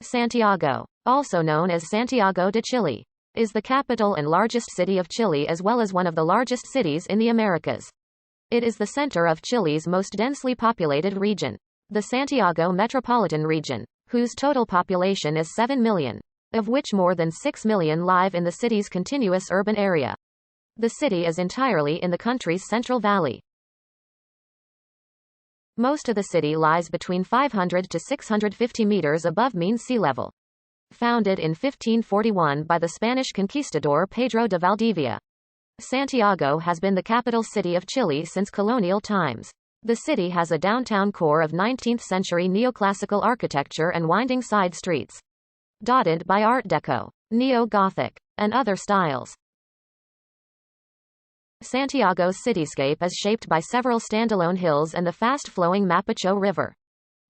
Santiago, also known as Santiago de Chile, is the capital and largest city of Chile as well as one of the largest cities in the Americas. It is the center of Chile's most densely populated region, the Santiago metropolitan region, whose total population is 7 million, of which more than 6 million live in the city's contiguous urban area. The city is entirely in the country's Central Valley. Most of the city lies between 500 to 650 meters above mean sea level. Founded in 1541 by the Spanish conquistador Pedro de Valdivia, Santiago has been the capital city of Chile since colonial times. The city has a downtown core of 19th-century neoclassical architecture and winding side streets, dotted by Art Deco, Neo-Gothic, and other styles. Santiago's cityscape is shaped by several standalone hills and the fast-flowing Mapocho River.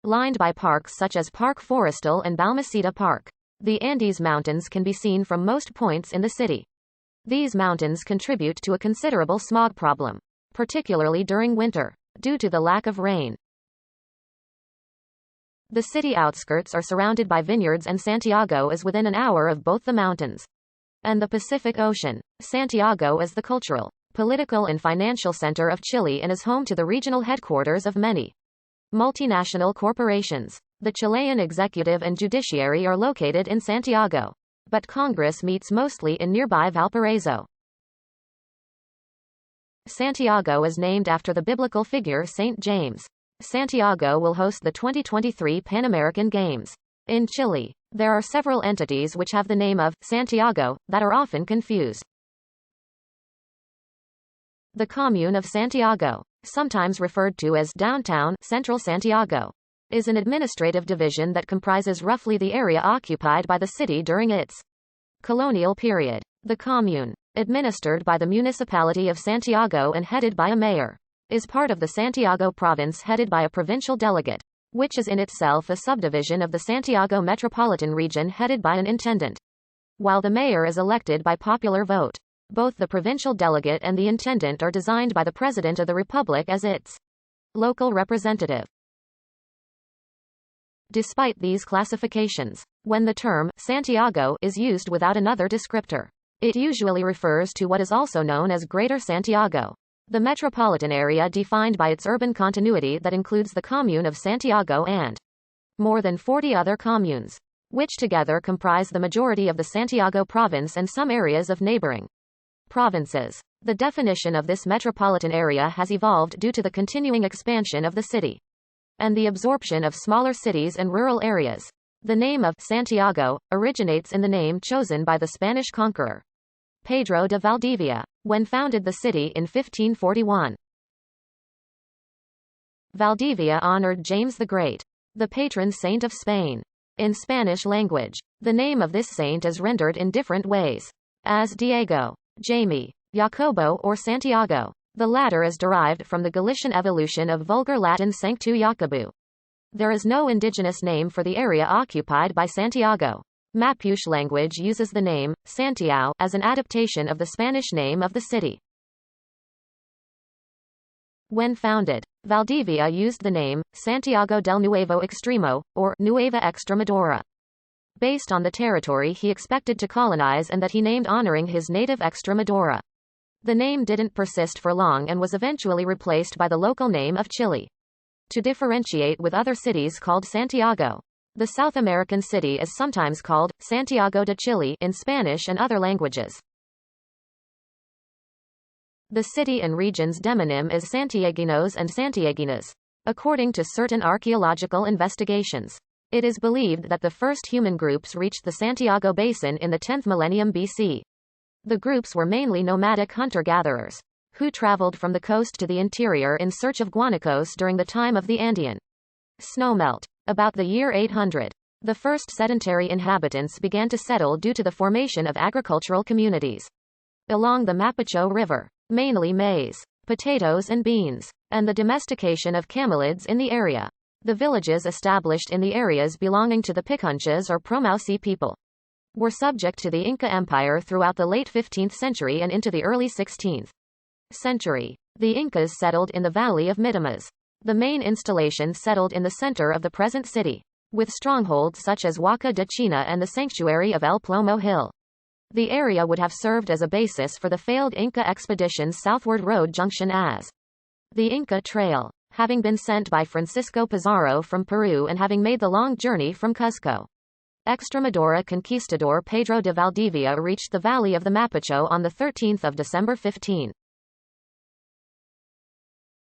Lined by parks such as Parque Forestal and Balmaceda Park, the Andes Mountains can be seen from most points in the city. These mountains contribute to a considerable smog problem, particularly during winter, due to the lack of rain. The city outskirts are surrounded by vineyards and Santiago is within an hour of both the mountains and the Pacific Ocean. Santiago is the cultural, political and financial center of Chile and is home to the regional headquarters of many multinational corporations. The Chilean executive and judiciary are located in Santiago, but Congress meets mostly in nearby Valparaiso. Santiago is named after the biblical figure Saint James. Santiago will host the 2023 Pan American Games. In Chile, there are several entities which have the name of Santiago that are often confused. The commune of Santiago, sometimes referred to as Downtown Central Santiago, is an administrative division that comprises roughly the area occupied by the city during its colonial period. The commune, administered by the municipality of Santiago and headed by a mayor, is part of the Santiago province headed by a provincial delegate, which is in itself a subdivision of the Santiago metropolitan region headed by an intendant. While the mayor is elected by popular vote, both the provincial delegate and the intendant are designed by the President of the Republic as its local representative. Despite these classifications, when the term Santiago is used without another descriptor, it usually refers to what is also known as Greater Santiago, the metropolitan area defined by its urban continuity that includes the commune of Santiago and more than 40 other communes, which together comprise the majority of the Santiago province and some areas of neighboring provinces. The definition of this metropolitan area has evolved due to the continuing expansion of the city and the absorption of smaller cities and rural areas. The name of Santiago originates in the name chosen by the Spanish conqueror Pedro de Valdivia when founded the city in 1541. Valdivia honored James the Great, the patron saint of Spain. In Spanish language, the name of this saint is rendered in different ways as Diego, Jamie, Jacobo or Santiago. The latter is derived from the Galician evolution of Vulgar Latin Sanctu Jacobu. There is no indigenous name for the area occupied by Santiago. Mapuche language uses the name Santiago as an adaptation of the Spanish name of the city. When founded, Valdivia used the name Santiago del Nuevo Extremo, or Nueva Extremadura, based on the territory he expected to colonize and that he named honoring his native Extremadura. The name didn't persist for long and was eventually replaced by the local name of Chile, to differentiate with other cities called Santiago. The South American city is sometimes called Santiago de Chile in Spanish and other languages. The city and region's demonym is Santiaguinos and Santiaguinas. According to certain archaeological investigations, it is believed that the first human groups reached the Santiago Basin in the 10th millennium BC. The groups were mainly nomadic hunter-gatherers, who traveled from the coast to the interior in search of guanacos during the time of the Andean snowmelt. About the year 800, the first sedentary inhabitants began to settle due to the formation of agricultural communities along the Mapocho River, mainly maize, potatoes and beans, and the domestication of camelids in the area. The villages established in the areas belonging to the Picunchas or Promauci people were subject to the Inca Empire throughout the late 15th century and into the early 16th century. The Incas settled in the valley of Mitamas. The main installation settled in the center of the present city. with strongholds such as Huaca de China and the sanctuary of El Plomo Hill. The area would have served as a basis for the failed Inca expedition's southward road junction as the Inca Trail, having been sent by Francisco Pizarro from Peru and having made the long journey from Cuzco. Extremadura conquistador Pedro de Valdivia reached the valley of the Mapocho on 13 December 15.